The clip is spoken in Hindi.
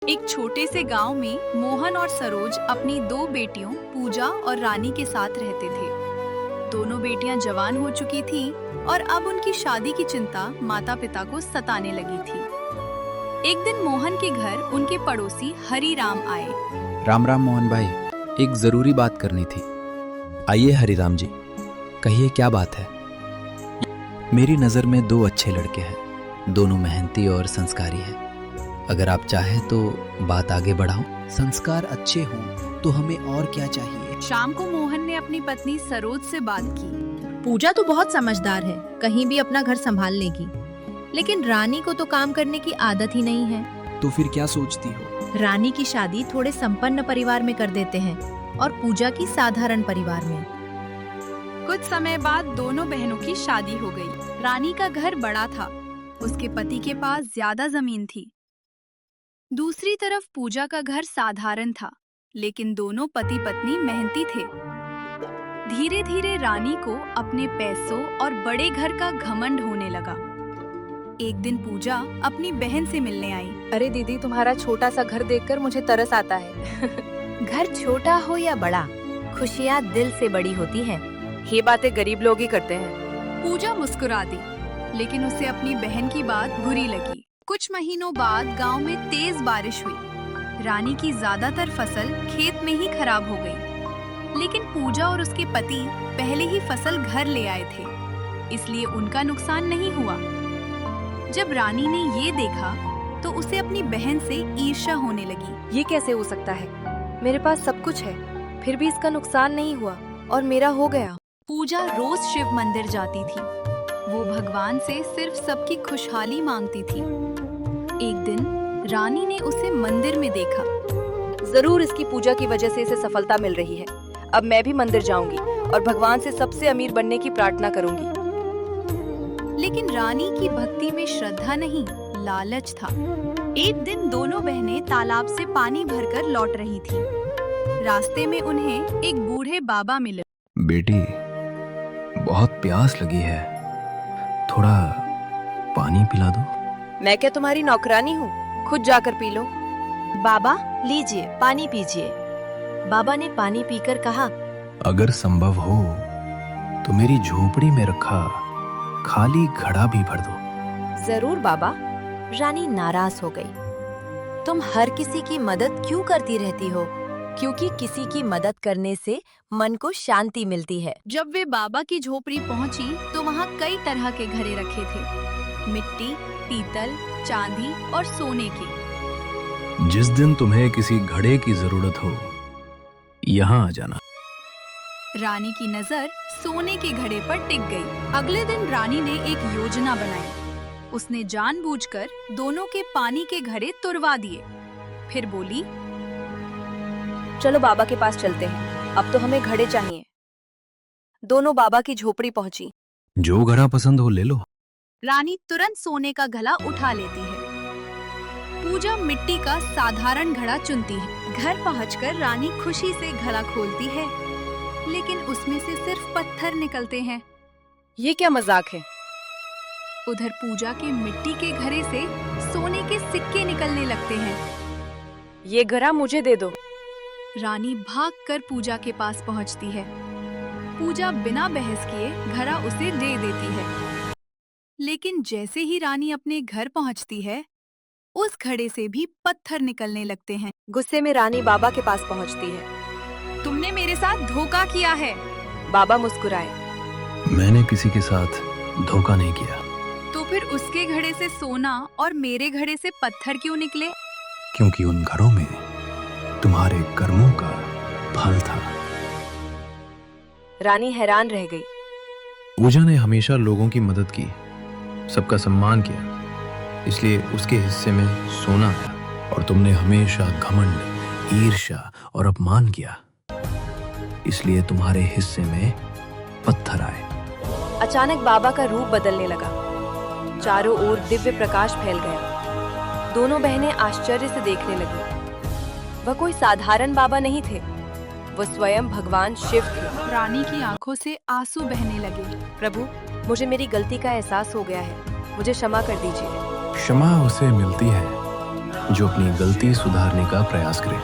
एक छोटे से गांव में मोहन और सरोज अपनी दो बेटियों पूजा और रानी के साथ रहते थे। दोनों बेटियां जवान हो चुकी थीं और अब उनकी शादी की चिंता माता पिता को सताने लगी थी। एक दिन मोहन के घर उनके पड़ोसी हरिराम आए। राम राम मोहन भाई, एक जरूरी बात करनी थी। आइए हरिराम जी, कहिए क्या बात है। मेरी नज़र में दो अच्छे लड़के हैं, दोनों मेहनती और संस्कारी हैं। अगर आप चाहें तो बात आगे बढ़ाओ। संस्कार अच्छे हों तो हमें और क्या चाहिए। शाम को मोहन ने अपनी पत्नी सरोज से बात की। पूजा तो बहुत समझदार है, कहीं भी अपना घर संभाल लेगी, लेकिन रानी को तो काम करने की आदत ही नहीं है। तो फिर क्या सोचती हो? रानी की शादी थोड़े संपन्न परिवार में कर देते हैं और पूजा की साधारण परिवार में। कुछ समय बाद दोनों बहनों की शादी हो गई। रानी का घर बड़ा था, उसके पति के पास ज्यादा जमीन थी। दूसरी तरफ पूजा का घर साधारण था, लेकिन दोनों पति पत्नी मेहनती थे। धीरे धीरे रानी को अपने पैसों और बड़े घर का घमंड होने लगा। एक दिन पूजा अपनी बहन से मिलने आई। अरे दीदी, तुम्हारा छोटा सा घर देखकर मुझे तरस आता है। घर छोटा हो या बड़ा, खुशियाँ दिल से बड़ी होती हैं। ये बातें गरीब लोग ही करते हैं। पूजा मुस्कुरा दी, लेकिन उसे अपनी बहन की बात बुरी लगी। कुछ महीनों बाद गांव में तेज बारिश हुई। रानी की ज्यादातर फसल खेत में ही खराब हो गई, लेकिन पूजा और उसके पति पहले ही फसल घर ले आए थे, इसलिए उनका नुकसान नहीं हुआ। जब रानी ने ये देखा तो उसे अपनी बहन से ईर्ष्या होने लगी। ये कैसे हो सकता है? मेरे पास सब कुछ है, फिर भी इसका नुकसान नहीं हुआ और मेरा हो गया। पूजा रोज शिव मंदिर जाती थी। वो भगवान से सिर्फ सबकी खुशहाली मांगती थी। एक दिन रानी ने उसे मंदिर में देखा। जरूर इसकी पूजा की वजह से इसे सफलता मिल रही है। अब मैं भी मंदिर जाऊंगी और भगवान से सबसे अमीर बनने की प्रार्थना करूंगी। लेकिन रानी की भक्ति में श्रद्धा नहीं, लालच था। एक दिन दोनों बहनें तालाब से पानी भरकर लौट रही थीं। रास्ते में उन्हें एक बूढ़े बाबा मिले। बेटी, बहुत प्यास लगी है, थोड़ा पानी पिला दो। मैं क्या तुम्हारी नौकरानी हूँ? खुद जाकर पी लो। बाबा लीजिए, पानी पीजिए। बाबा ने पानी पीकर कहा, अगर संभव हो तो मेरी झोपड़ी में रखा खाली घड़ा भी भर दो। जरूर बाबा। रानी नाराज हो गई। तुम हर किसी की मदद क्यों करती रहती हो? क्योंकि किसी की मदद करने से मन को शांति मिलती है। जब वे बाबा की झोपड़ी पहुंची तो वहां कई तरह के घड़े रखे थे, मिट्टी, पीतल, चांदी और सोने के। जिस दिन तुम्हें किसी घड़े की जरूरत हो, यहाँ आ जाना। रानी की नजर सोने के घड़े पर टिक गई। अगले दिन रानी ने एक योजना बनाई। उसने जानबूझकर दोनों के पानी के घड़े तुड़वा दिए। फिर बोली, चलो बाबा के पास चलते हैं, अब तो हमें घड़े चाहिए। दोनों बाबा की झोपड़ी पहुंची। जो घड़ा पसंद हो ले लो। रानी तुरंत सोने का घड़ा उठा लेती है। पूजा मिट्टी का साधारण घड़ा चुनती है। घर पहुंचकर रानी खुशी से घड़ा खोलती है, लेकिन उसमें से सिर्फ पत्थर निकलते हैं। ये क्या मजाक है? उधर पूजा के मिट्टी के घड़े से सोने के सिक्के निकलने लगते हैं। ये घड़ा मुझे दे दो। रानी भागकर पूजा के पास पहुंचती है। पूजा बिना बहस किए घड़ा उसे दे देती है। लेकिन जैसे ही रानी अपने घर पहुंचती है, उस घड़े से भी पत्थर निकलने लगते हैं। गुस्से में रानी बाबा के पास पहुंचती है। तुमने मेरे साथ धोखा किया है। बाबा मुस्कुराए। मैंने किसी के साथ धोखा नहीं किया। तो फिर उसके घड़े से सोना और मेरे घड़े से पत्थर क्यों निकले? क्योंकि उन घरों में तुम्हारे कर्मों का फल था। रानी हैरान रह गई। पूजा ने हमेशा लोगों की मदद की, सबका सम्मान किया, इसलिए उसके हिस्से में सोना आया। और तुमने हमेशा घमंड, ईर्ष्या और अपमान किया, इसलिए तुम्हारे हिस्से में पत्थर आए। अचानक बाबा का रूप बदलने लगा। चारों ओर दिव्य प्रकाश फैल गया। दोनों बहनें आश्चर्य से देखने लगी। वह कोई साधारण बाबा नहीं थे, वो स्वयं भगवान शिव थे। रानी की आंखों से आंसू बहने लगे। प्रभु, मुझे मेरी गलती का एहसास हो गया है, मुझे क्षमा कर दीजिए। क्षमा उसे मिलती है जो अपनी गलती सुधारने का प्रयास करे।